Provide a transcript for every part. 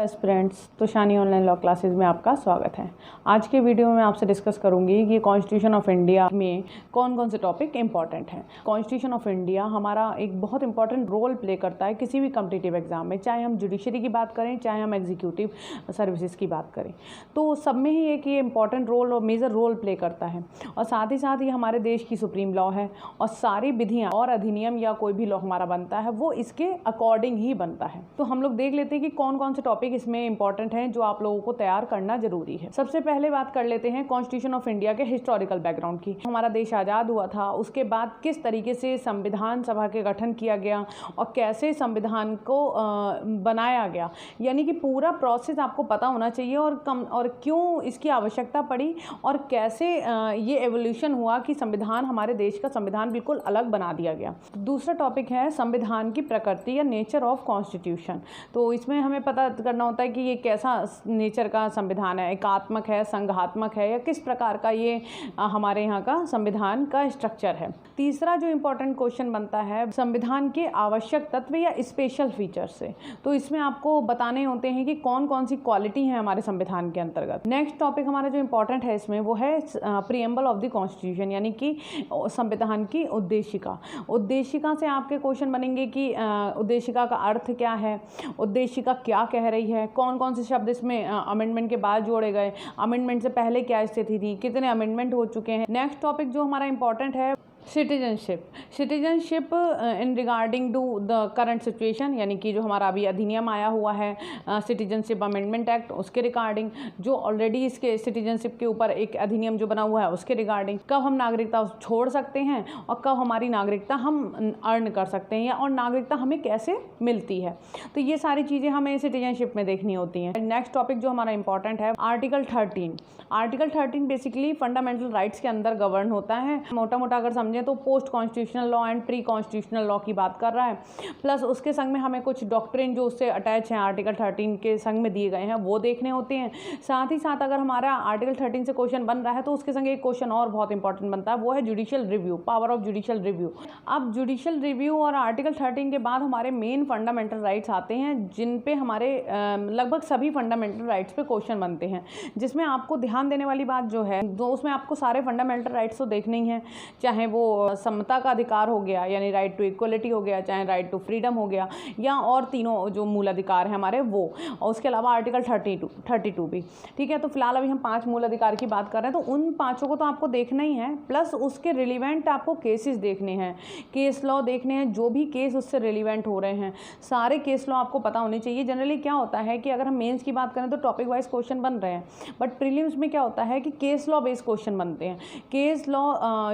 Aspirants, तो शानी online law classes में आपका स्वागत है। आज के वीडियो में मैं आपसे डिस्कस करूंगी कि कॉन्स्टिट्यूशन ऑफ इंडिया में कौन कौन से टॉपिक इंपॉर्टेंट हैं। कॉन्स्टिट्यूशन ऑफ इंडिया हमारा एक बहुत इंपॉर्टेंट रोल प्ले करता है किसी भी कॉम्पिटिटिव एग्जाम में, चाहे हम जुडिशरी की बात करें, चाहे हम एग्जीक्यूटिव सर्विसेज की बात करें, तो सब में ही एक ये इंपॉर्टेंट रोल और मेजर रोल प्ले करता है। और साथ ही साथ ये हमारे देश की सुप्रीम लॉ है और सारी विधियाँ और अधिनियम या कोई भी लॉ हमारा बनता है वो इसके अकॉर्डिंग ही बनता है। तो हम लोग देख लेते हैं कि कौन कौन से टॉपिक इसमें इंपॉर्टेंट हैं जो आप लोगों को तैयार करना जरूरी है। सबसे पहले बात कर लेते हैं कॉन्स्टिट्यूशन ऑफ इंडिया के हिस्टोरिकल बैकग्राउंड की। हमारा देश आज़ाद हुआ था, उसके बाद किस तरीके से संविधान सभा के गठन किया गया और कैसे संविधान को बनाया गया, यानी कि पूरा प्रोसेस आपको पता होना चाहिए और क्यों इसकी आवश्यकता पड़ी और कैसे ये एवोल्यूशन हुआ कि संविधान, हमारे देश का संविधान बिल्कुल अलग बना दिया गया। दूसरा टॉपिक है संविधान की प्रकृति या नेचर ऑफ कॉन्स्टिट्यूशन। तो इसमें हमें पता करना होता है कि ये कैसा नेचर का संविधान है, एकात्मक है, संघात्मक है, या किस प्रकार का ये हमारे यहाँ का संविधान का स्ट्रक्चर है। तीसरा जो इम्पोर्टेंट क्वेश्चन बनता है संविधान के आवश्यक तत्व या स्पेशल फीचर से, तो इसमें आपको बताने होते हैं कि कौन कौन सी क्वालिटी है हमारे संविधान के अंतर्गत। नेक्स्ट टॉपिक हमारा जो इम्पोर्टेंट है इसमें वो है प्रीएम्बल ऑफ द कॉन्स्टिट्यूशन, यानी कि संविधान की उद्देशिका। उद्देशिका से आपके क्वेश्चन बनेंगे कि उद्देशिका का अर्थ क्या है, उद्देशिका क्या कह रही है, कौन कौन से शब्द इसमें अमेंडमेंट के बाद जोड़े गए, अमेंडमेंट से पहले क्या स्थिति थी, कितने अमेंडमेंट हो चुके हैं। नेक्स्ट टॉपिक जो हमारा इंपॉर्टेंट है citizenship in regarding to the current situation, यानी कि जो हमारा अभी अधिनियम आया हुआ है सिटीजनशिप अमेंडमेंट एक्ट, उसके रिगार्डिंग, जो ऑलरेडी इसके सिटीजनशिप के ऊपर एक अधिनियम जो बना हुआ है उसके रिगार्डिंग, कब हम नागरिकता छोड़ सकते हैं और कब हमारी नागरिकता हम अर्न कर सकते हैं, या और नागरिकता हमें कैसे मिलती है। तो ये सारी चीज़ें हमें सिटीजनशिप में देखनी होती हैं। नेक्स्ट टॉपिक जो हमारा इंपॉर्टेंट है article 13। Article 13 basically fundamental rights के अंदर गवर्न होता है। मोटा मोटा अगर समझें तो post constitutional law and pre constitutional law की बात कर रहा है, प्लस उसके संग में हमें कुछ डॉक्ट्रिन जो उससे अटैच हैं आर्टिकल 13 के संग में दिए गए हैं वो देखने होते हैं। साथ ही साथ अगर हमारा आर्टिकल 13 से क्वेश्चन बन रहा है तो उसके संग एक क्वेश्चन और बहुत इंपॉर्टेंट बनता है, वो है judicial review, power of judicial review. अब जुडिशियल रिव्यू और आर्टिकल 13 के बाद हमारे मेन फंडामेंटल राइट्स आते हैं, जिन पे हमारे लगभग सभी फंडामेंटल राइट्स पे क्वेश्चन बनते हैं, जिसमें आपको ध्यान देने वाली बात जो है, तो उसमें आपको सारे फंडामेंटल राइट्स तो देखने ही हैं, चाहे वो समता का अधिकार हो गया यानी राइट टू इक्वलिटी हो गया, चाहे राइट टू फ्रीडम हो गया, या और तीनों जो मूल अधिकार हैं हमारे वो, और उसके अलावा आर्टिकल 32 भी। ठीक है, तो फिलहाल अभी हम 5 मूल अधिकार की बात कर रहे हैं, तो उन 5 को तो आपको देखना ही है, प्लस उसके रिलीवेंट आपको केसेस देखने हैं, केस लॉ देखने हैं, जो भी केस उससे रिलीवेंट हो रहे हैं सारे केस लॉ आपको पता होने चाहिए। जनरली क्या होता है कि अगर हम मेंस की बात करें तो टॉपिक वाइज क्वेश्चन बन रहे हैं, बट प्रीलिम्स में क्या होता है कि केस लॉ बेस्ड क्वेश्चन बनते हैं। केस लॉ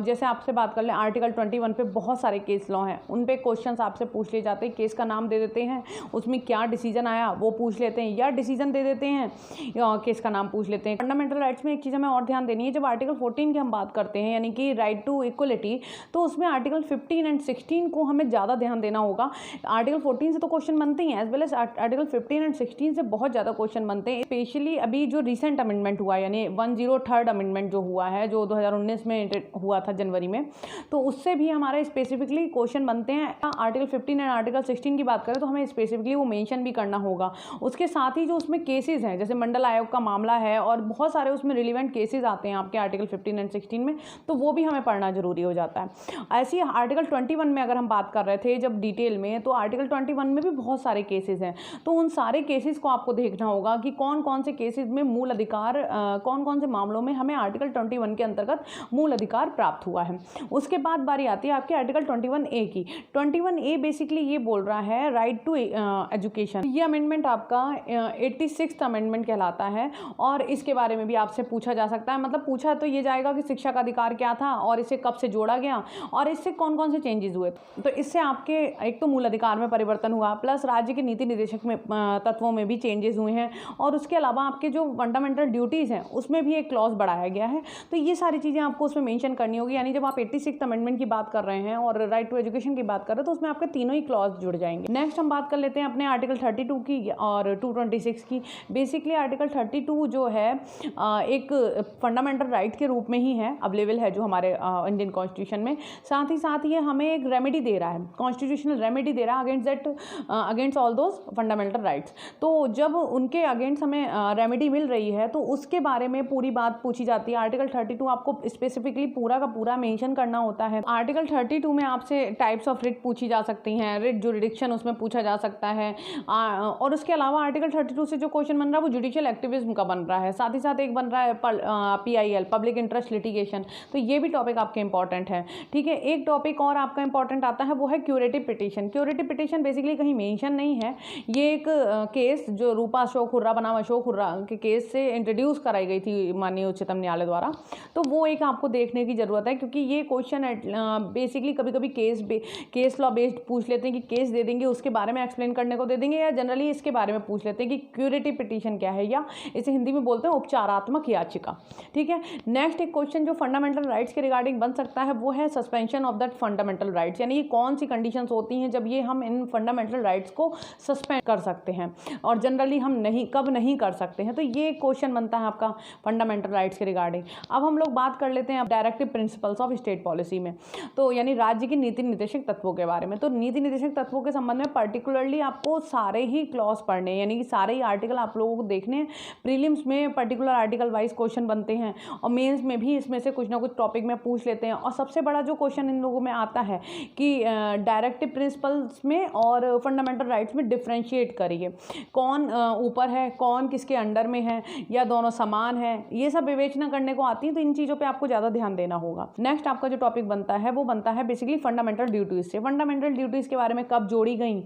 जैसे आपसे बात कर लें आर्टिकल 21 पे बहुत सारे केस लॉ हैं, उन पे क्वेश्चंस आपसे पूछ लिए जाते हैं, केस का नाम दे देते हैं, उसमें क्या डिसीजन आया वो पूछ लेते हैं, या डिसीजन दे देते हैं या केस का नाम पूछ लेते हैं। फंडामेंटल राइट्स में एक चीज़ हमें और ध्यान देनी है, जब आर्टिकल 14 की हम बात करते हैं यानी कि राइट टू इक्वलिटी, तो उसमें आर्टिकल 15 एंड 16 को हमें ज़्यादा ध्यान देना होगा। आर्टिकल 14 से तो क्वेश्चन बनते ही हैं, as well as article 15 and 16 से बहुत ज़्यादा क्वेश्चन बनते हैं। स्पेशली अभी जो रिसेंट अमेंडमेंट हुआ यानी 103rd अमेंडमेंट जो हुआ है, जो 2019 में हुआ था जनवरी में, तो उससे भी हमारे स्पेसिफिकली क्वेश्चन बनते हैं। आर्टिकल 15 एंड आर्टिकल 16 की बात करें तो हमें स्पेसिफिकली वो मेंशन भी करना होगा। उसके साथ ही जो उसमें केसेस हैं, जैसे मंडल आयोग का मामला है और बहुत सारे उसमें रिलीवेंट केसेस आते हैं आपके आर्टिकल 15 एंड 16 में, तो वो भी हमें पढ़ना जरूरी हो जाता है। ऐसे ही आर्टिकल 21 में अगर हम बात कर रहे थे जब डिटेल में, तो आर्टिकल 21 में भी बहुत सारे केसेस हैं, तो उन सारे केसेस को आपको देखना होगा कि कौन कौन से केसेस में मूल अधिकार, कौन कौन से मामलों में हमें आर्टिकल 21 के अंतर्गत मूल अधिकार प्राप्त हुआ है। उसके बाद बारी आती है आपके आर्टिकल 21A की। 21A बेसिकली ये बोल रहा है राइट टू एजुकेशन। ये अमेंडमेंट आपका 86th अमेंडमेंट कहलाता है और इसके बारे में भी आपसे पूछा जा सकता है। मतलब पूछा तो ये जाएगा कि शिक्षा का अधिकार क्या था और इसे कब से जोड़ा गया और इससे कौन कौन से चेंजेस हुए। तो इससे आपके एक तो मूल अधिकार में परिवर्तन हुआ, प्लस राज्य के नीति निर्देशक में तत्वों में भी चेंजेस हुए हैं, और उसके अलावा आपके जो फंडामेंटल ड्यूटीज़ हैं उसमें भी एक क्लॉज बढ़ाया गया है। तो ये सारी चीज़ें आपको उसमें मेंशन करनी होगी, यानी जब आप 86 26 अमेंडमेंट की बात कर रहे हैं और राइट टू एजुकेशन की बात कर रहे हैं, तो उसमें आपके तीनों ही क्लॉज जुड़ जाएंगे। नेक्स्ट हम बात कर लेते हैं अपने आर्टिकल 32 की और 226 की। बेसिकली आर्टिकल 32 जो है एक फंडामेंटल राइट के रूप में ही है, अवेलेबल है जो हमारे इंडियन कॉन्स्टिट्यूशन में। साथ ही साथ ये हमें एक रेमेडी दे रहा है, कॉन्स्टिट्यूशनल रेमेडी दे रहा है against all those fundamental rights. तो जब उनके अगेंस्ट हमें रेमेडी मिल रही है तो उसके बारे में पूरी बात पूछी जाती है। आर्टिकल 32 आपको स्पेसिफिकली पूरा का पूरा मेंशन करना होता है। आर्टिकल 32 में आपसे टाइप्स ऑफ रिट पूछी जा सकती हैं, रिट जुरिडिक्शन उसमें पूछा जा सकता है, और उसके अलावा आर्टिकल 32 से जो क्वेश्चन बन रहा है वो जुडिशियल एक्टिविज्म का बन रहा है। साथ ही साथ एक बन रहा है PIL, पब्लिक इंटरेस्ट लिटिगेशन। तो ये भी टॉपिक आपके इंपॉर्टेंट है। ठीक है, एक टॉपिक और आपका इंपॉर्टेंट आता है, वो है curative petition. Curative petition basically कहीं मेंशन नहीं है, ये एक केस जो रूपा अशोक हुर्रा बनाम अशोक हुर्रा के केस से इंट्रोड्यूस कराई गई थी माननीय उच्चतम न्यायालय द्वारा। तो वो एक आपको देखने की जरूरत है, क्योंकि ये क्वेश्चन बेसिकली कभी कभी केस लॉ बेस्ड पूछ लेते हैं कि केस दे देंगे, उसके बारे में एक्सप्लेन करने को दे देंगे, या जनरली इसके बारे में पूछ लेते हैं कि क्यूरेटिव पिटीशन क्या है, या इसे हिंदी में बोलते हैं उपचारात्मक याचिका। ठीक है, नेक्स्ट एक क्वेश्चन जो फंडामेंटल राइट्स के रिगार्डिंग बन सकता है वो है suspension of that fundamental rights, यानी कौन सी कंडीशंस होती हैं जब ये हम इन फंडामेंटल राइट्स को सस्पेंड कर सकते हैं और जनरली हम कब नहीं कर सकते हैं। तो ये क्वेश्चन बनता है आपका फंडामेंटल राइट्स के रिगार्डिंग। अब हम लोग बात कर लेते हैं directive principles of state policy में, तो यानी राज्य की नीति निर्देशक तत्वों के बारे में। तो नीति निर्देशक तत्वों के संबंध में पर्टिकुलरली आपको सारे ही क्लॉज पढ़ने, यानी कि सारे ही आर्टिकल आप लोगों को देखने हैं। प्रीलिम्स में पर्टिकुलर आर्टिकल वाइज क्वेश्चन बनते हैं और मेंस में भी इसमें से कुछ ना कुछ टॉपिक में पूछ लेते हैं। और सबसे बड़ा जो क्वेश्चन इन लोगों में आता है कि डायरेक्टिव प्रिंसिपल्स में और फंडामेंटल राइट्स में डिफ्रेंशिएट करिए, कौन ऊपर है, कौन किसके अंडर में है, या दोनों समान है, ये सब विवेचना करने को आती है। तो इन चीज़ों पे आपको ज़्यादा ध्यान देना होगा। नेक्स्ट आपका जो टॉपिक बनता है वो बनता है बेसिकली फंडामेंटल ड्यूटीज़ से। फंडामेंटल ड्यूटीज़ के बारे में कब जोड़ी गई,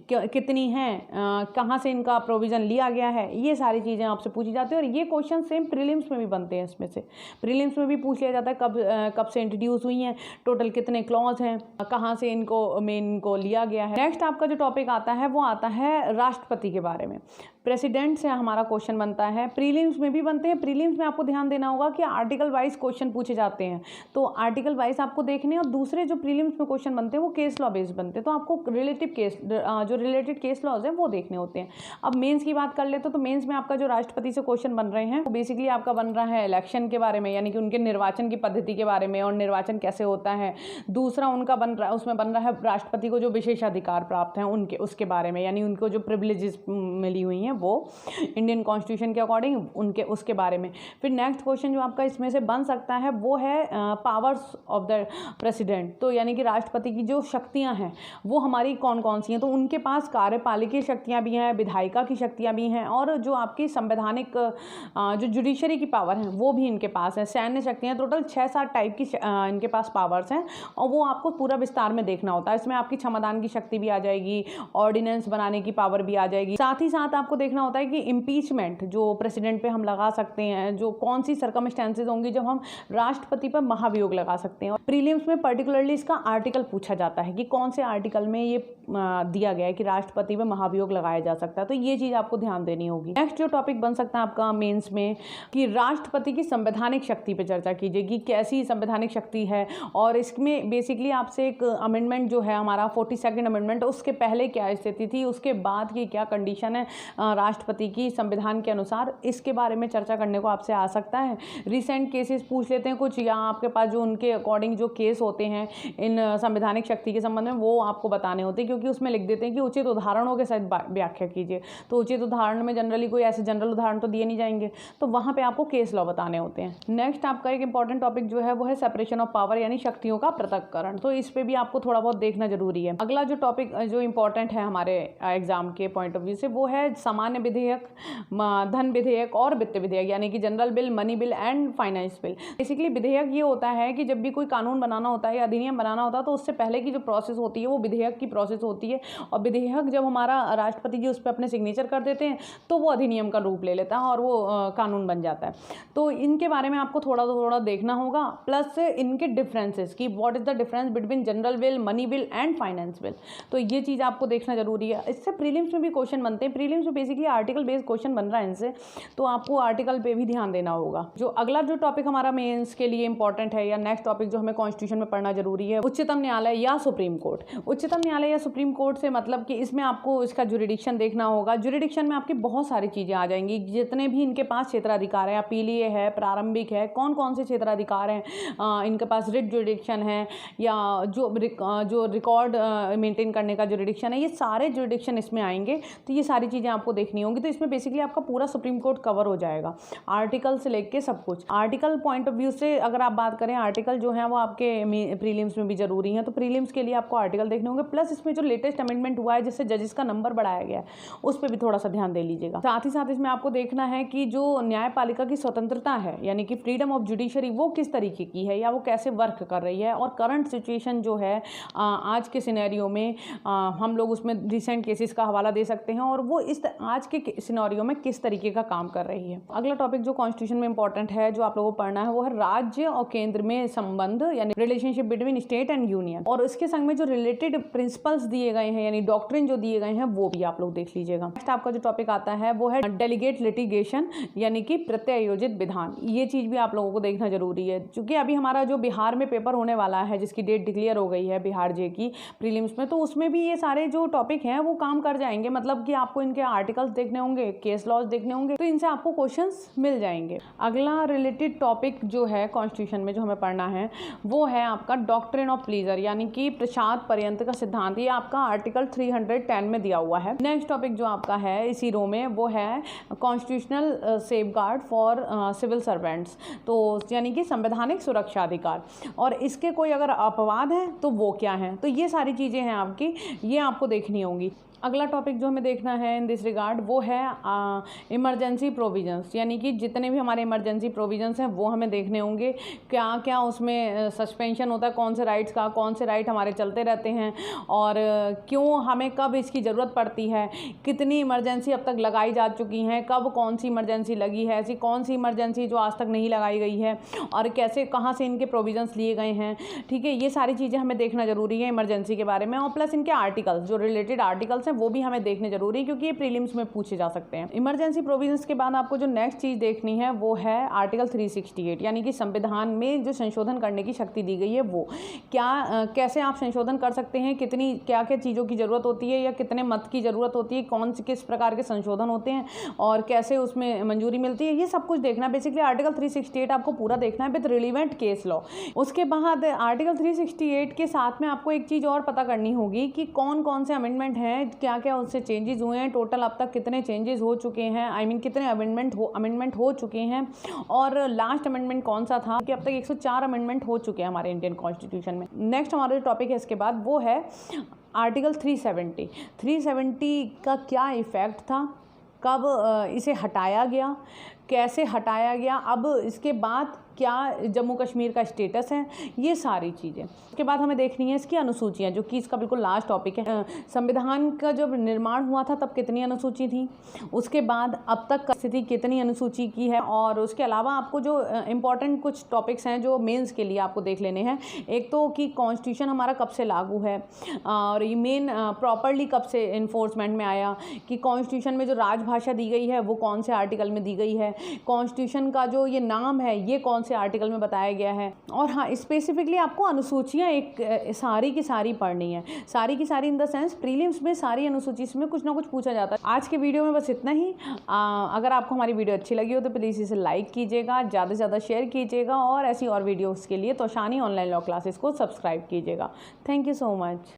कितनी हैं, कहाँ से इनका प्रोविज़न लिया गया है, ये सारी चीज़ें आपसे पूछी जाती है। और ये क्वेश्चन सेम प्रीलिम्स में भी बनते हैं। इसमें से प्रीलिम्स में भी पूछ लिया जाता है कब से इंट्रोड्यूस हुई हैं, टोटल कितने क्लॉज हैं, कहाँ से इनको लिया गया है। नेक्स्ट आपका जो टॉपिक आता है वो आता है राष्ट्रपति के बारे में। प्रेसिडेंट से हमारा क्वेश्चन बनता है, प्रीलिम्स में भी बनते हैं। प्रीलिम्स में आपको ध्यान देना होगा कि आर्टिकल वाइज क्वेश्चन पूछे जाते हैं, तो आर्टिकल वाइज आपको देखने। और दूसरे जो प्रीलिम्स में क्वेश्चन बनते हैं वो केस लॉ बेस्ड बनते हैं, तो आपको रिलेटेड केस लॉज हैं वो देखने होते हैं। अब मेंस की बात कर लेते तो मेंस में आपका जो राष्ट्रपति से क्वेश्चन बन रहे हैं वो बेसिकली आपका बन रहा है इलेक्शन के बारे में, यानी कि उनके निर्वाचन की पद्धति के बारे में और निर्वाचन कैसे होता है। दूसरा उनका उसमें बन रहा है राष्ट्रपति को जो विशेषाधिकार प्राप्त हैं उसके बारे में, यानी उनको जो प्रिविलेजेस मिली हुई हैं वो इंडियन कॉन्स्टिट्यूशन के अकॉर्डिंग उसके बारे में। फिर नेक्स्ट क्वेश्चन जो आपका इसमें से बन सकता है वो है पावर्स ऑफ द प्रेसिडेंट। तो यानी कि राष्ट्रपति की जो शक्तियां हैं वो हमारी कौन कौन सी हैं। तो उनके पास कार्यपालिकीय शक्तियां भी हैं, विधायिका की शक्तियां भी हैं, और जो आपकी संवैधानिक जो जुडिशरी की पावर है वो भी इनके पास है। सैन्य शक्तियां, टोटल 6-7 टाइप की इनके पास पावर्स हैं, और वो आपको पूरा विस्तार में देखना होता है। इसमें आपकी क्षमदान की शक्ति भी आ जाएगी, ऑर्डिनेंस बनाने की पावर भी आ जाएगी। साथ ही साथ आपको देखना होता है कि इम्पीचमेंट जो प्रेसिडेंट पे हम लगा सकते हैं, जो कौन सी सर्कमस्टेंसेज होंगी जब हम राष्ट्रपति पर महाभियोग लगा सकते हैं। प्रीलिम्स में पर्टिकुलरली इसका आर्टिकल पूछा जाता है कि कौन से आर्टिकल में ये दिया गया है कि राष्ट्रपति पर महाभियोग लगाया जा सकता है। तो ये चीज़ आपको ध्यान देनी होगी। नेक्स्ट जो टॉपिक बन सकता है आपका मेंस में कि राष्ट्रपति की संवैधानिक शक्ति पर चर्चा कीजिए कि कैसी संवैधानिक शक्ति है, और इसमें बेसिकली आपसे एक अमेंडमेंट जो है हमारा 42nd अमेंडमेंट, उसके पहले क्या स्थिति थी, उसके बाद की क्या कंडीशन है राष्ट्रपति की संविधान के अनुसार, इसके बारे में चर्चा करने को आपसे आ सकता है। रिसेंट केसेस पूछ लेते हैं कुछ, या आपके पास जो उनके अकॉर्डिंग जो केस होते हैं इन संवैधानिक शक्ति के संबंध में वो आपको बताने होते हैं, क्योंकि उसमें लिख देते हैं कि उचित उदाहरणों के साथ व्याख्या कीजिए। तो उचित उदाहरण में जनरली कोई ऐसे जनरल उदाहरण तो दिए नहीं जाएंगे, तो वहाँ पे आपको केस लॉ बताने होते हैं। नेक्स्ट आपका एक इंपॉर्टेंट टॉपिक जो है वो है सेपरेशन ऑफ पावर, यानी शक्तियों का पृथक्करण। तो इस पे भी आपको थोड़ा बहुत देखना जरूरी है। अगला जो टॉपिक जो इंपॉर्टेंट है हमारे एग्जाम के पॉइंट ऑफ व्यू से वो है सामान्य विधेयक, धन विधेयक और वित्त विधेयक, यानी कि general bill, money bill and finance bill. Basically विधेयक ये होता है कि जब भी कोई कानून बनाना होता है या अधिनियम बनाना होता है तो उससे पहले की जो प्रोसेस होती है वो विधेयक की प्रोसेस होती है, और विधेयक जब हमारा राष्ट्रपति जी उस पर अपने सिग्नेचर कर देते हैं तो वो अधिनियम का रूप ले लेता है और वो कानून बन जाता है। तो इनके बारे में आपको थोड़ा देखना होगा, प्लस इनके डिफरेंसेस कि what is the difference between general bill, money bill and finance bill. तो ये चीज़ आपको देखना जरूरी है। इससे प्रीलिम्स में भी क्वेश्चन बनते हैं। प्रीलिम्स में बेसिकली आर्टिकल बेस्ड क्वेश्चन बन रहा है इनसे, तो आपको आर्टिकल पे भी ध्यान देना होगा। जो अगला जो टॉपिक हमारा मेंस के लिए इंपॉर्टेंट है या नेक्स्ट टॉपिक जो हमें कॉन्स्टिट्यूशन में पढ़ना जरूरी है, उच्चतम न्यायालय या सुप्रीम कोर्ट। उच्चतम न्यायालय या सुप्रीम कोर्ट से मतलब कि इसमें आपको इसका जुरिडिक्शन देखना होगा। जुरिडिक्शन में आपकी बहुत सारी चीज़ें आ जाएंगी, जितने भी इनके पास क्षेत्राधिकार है, अपीलीय है, प्रारंभिक है, कौन कौन से क्षेत्राधिकार हैं, इनके पास रिट जुरिडिक्शन है या जो रिकॉर्ड मेंटेन करने का जुरिडिक्शन है, ये सारे जुरिडिक्शन इसमें आएंगे। तो ये सारी चीज़ें आपको देखनी होंगी। तो इसमें बेसिकली आपका पूरा सुप्रीम कोर्ट कवर हो जाएगा, आर्टिकल से लेके सब कुछ। आर्टिकल पॉइंट ऑफ व्यू से अगर आप बात करें, आर्टिकल जो है वो आपके प्रीलिम्स में भी जरूरी है, तो प्रीलिम्स के लिए आपको आर्टिकल देखने होंगे। प्लस इसमें जो लेटेस्ट अमेंडमेंट हुआ है जिससे जजेस का नंबर बढ़ाया गया है, उस पर भी थोड़ा सा ध्यान दे लीजिएगा। साथ ही साथ इसमें आपको देखना है कि जो न्यायपालिका की स्वतंत्रता है, यानी कि फ्रीडम ऑफ जुडिशरी, वो किस तरीके की है या वो कैसे वर्क कर रही है, और करंट सिचुएशन जो है आज के सिनेरियो में हम लोग उसमें रिसेंट केसेस का हवाला दे सकते हैं और वो इस आज के सिनेरियो में किस तरीके का काम कर रही है। अगला टॉपिक जो कॉन्स्टिट्यूशन में इंपॉर्टेंट है, जो आप लोगों को पढ़ना है, वो है राज्य और केंद्र में संबंध, यानी relationship between state and union. और इसके संग में जो रिलेटेड प्रिंसिपल्स दिए गए हैं, यानी डॉक्ट्रिन जो दिए गए हैं, वो भी आप लोग देख लीजिएगा। नेक्स्ट आपका जो टॉपिक आता है वो है डेलीगेट लिटिगेशन, यानी कि प्रत्यायोजित विधान। ये चीज भी आप लोगों को देखना जरूरी है, क्योंकि अभी हमारा जो बिहार में पेपर होने वाला है, जिसकी डेट डिक्लेयर हो गई है बिहार जे की प्रीलिम्स में, तो उसमें भी ये सारे जो टॉपिक हैं वो काम कर जाएंगे। मतलब कि आपको इनके आर्टिकल्स देखने होंगे, केस लॉज देखने होंगे, तो इनसे आपको क्वेश्चंस मिल जाएंगे। अगला रिलेटेड टॉपिक जो है कॉन्स्टिट्यूशन में जो हमें पढ़ना है, वो है आपका डॉक्ट्रिन ऑफ प्लीजर, यानी कि प्रसाद पर्यंत का सिद्धांत। ये आपका आर्टिकल 310 में दिया हुआ है। नेक्स्ट टॉपिक जो आपका है इसी रो में, वो है constitutional safeguard for civil servants, तो यानी कि संवैधानिक सुरक्षा अधिकार, और इसके कोई अगर अपवाद है तो वो क्या है। तो ये सारी चीज़ें हैं आपकी, ये आपको देखनी होंगी। अगला टॉपिक जो हमें देखना है इन दिस रिगार्ड, वो है इमरजेंसी प्रोविजंस, यानी कि जितने भी हमारे इमरजेंसी प्रोविजंस हैं वो हमें देखने होंगे। क्या क्या उसमें सस्पेंशन होता है, कौन से राइट्स का, कौन से राइट हमारे चलते रहते हैं, और क्यों हमें कब इसकी ज़रूरत पड़ती है, कितनी इमरजेंसी अब तक लगाई जा चुकी हैं, कब कौन सी इमरजेंसी लगी है, ऐसी कौन सी इमरजेंसी जो आज तक नहीं लगाई गई है, और कैसे कहाँ से इनके प्रोविजंस लिए गए हैं। ठीक है, ये सारी चीज़ें हमें देखना जरूरी है इमरजेंसी के बारे में। और प्लस इनके आर्टिकल्स, जो रिलेटेड आर्टिकल्स हैं, वो भी हमें देखने जरूरी है, क्योंकि ये प्रीलिम्स में पूछे जा सकते हैं। इमरजेंसी प्रोविजंस के बाद आपको जो नेक्स्ट चीज देखनी है वो है आर्टिकल 368, यानी कि संविधान में जो संशोधन करने की शक्ति दी गई है, वो क्या कैसे आप संशोधन कर सकते हैं, कितनी क्या क्या चीज़ों की ज़रूरत होती है या कितने मत की ज़रूरत होती है, कौन से किस प्रकार के संशोधन होते हैं और कैसे उसमें मंजूरी मिलती है, ये सब कुछ देखना। बेसिकली आर्टिकल 368 आपको पूरा देखना है विद रिलीवेंट केस लॉ। उसके बाद आर्टिकल 368 के साथ में आपको एक चीज़ और पता करनी होगी कि कौन कौन से अमेंडमेंट हैं, क्या क्या उससे चेंजेस हुए हैं, टोटल अब तक कितने चेंजेस हो चुके हैं, कितने अमेंडमेंट हो चुके हैं, और लास्ट अमेंडमेंट कौन सा था, कि अब तक 104 अमेंडमेंट हो चुके हैं हमारे इंडियन कॉन्स्टिट्यूशन में। नेक्स्ट हमारा जो टॉपिक है इसके बाद वो है आर्टिकल 370 का क्या इफेक्ट था, कब इसे हटाया गया, कैसे हटाया गया, अब इसके बाद क्या जम्मू कश्मीर का स्टेटस है, ये सारी चीज़ें। उसके बाद हमें देखनी है इसकी अनुसूचियाँ, जो कि इसका बिल्कुल लास्ट टॉपिक है। संविधान का जब निर्माण हुआ था तब कितनी अनुसूची थी, उसके बाद अब तक का स्थिति कितनी अनुसूची की है, और उसके अलावा आपको जो इम्पॉर्टेंट कुछ टॉपिक्स हैं जो मेंस के लिए आपको देख लेने हैं। एक तो कि कॉन्स्टिट्यूशन हमारा कब से लागू है, और ये मेन प्रॉपरली कब से इन्फोर्समेंट में आया, कि कॉन्स्टिट्यूशन में जो राजभाषा दी गई है वो कौन से आर्टिकल में दी गई है, कॉन्स्टिट्यूशन का जो ये नाम है ये कौन से आर्टिकल में बताया गया है। और हाँ, स्पेसिफिकली आपको अनुसूचियाँ एक सारी की सारी पढ़नी है, सारी की सारी इन द सेंस प्रीलिम्स में सारी अनुसूची में कुछ ना कुछ पूछा जाता है। आज के वीडियो में बस इतना ही। अगर आपको हमारी वीडियो अच्छी लगी हो तो प्लीज़ इसे लाइक कीजिएगा, ज़्यादा से ज़्यादा शेयर कीजिएगा, और ऐसी और वीडियोज़ के लिए तोशानी ऑनलाइन लॉ क्लासेस को सब्सक्राइब कीजिएगा। Thank you so much.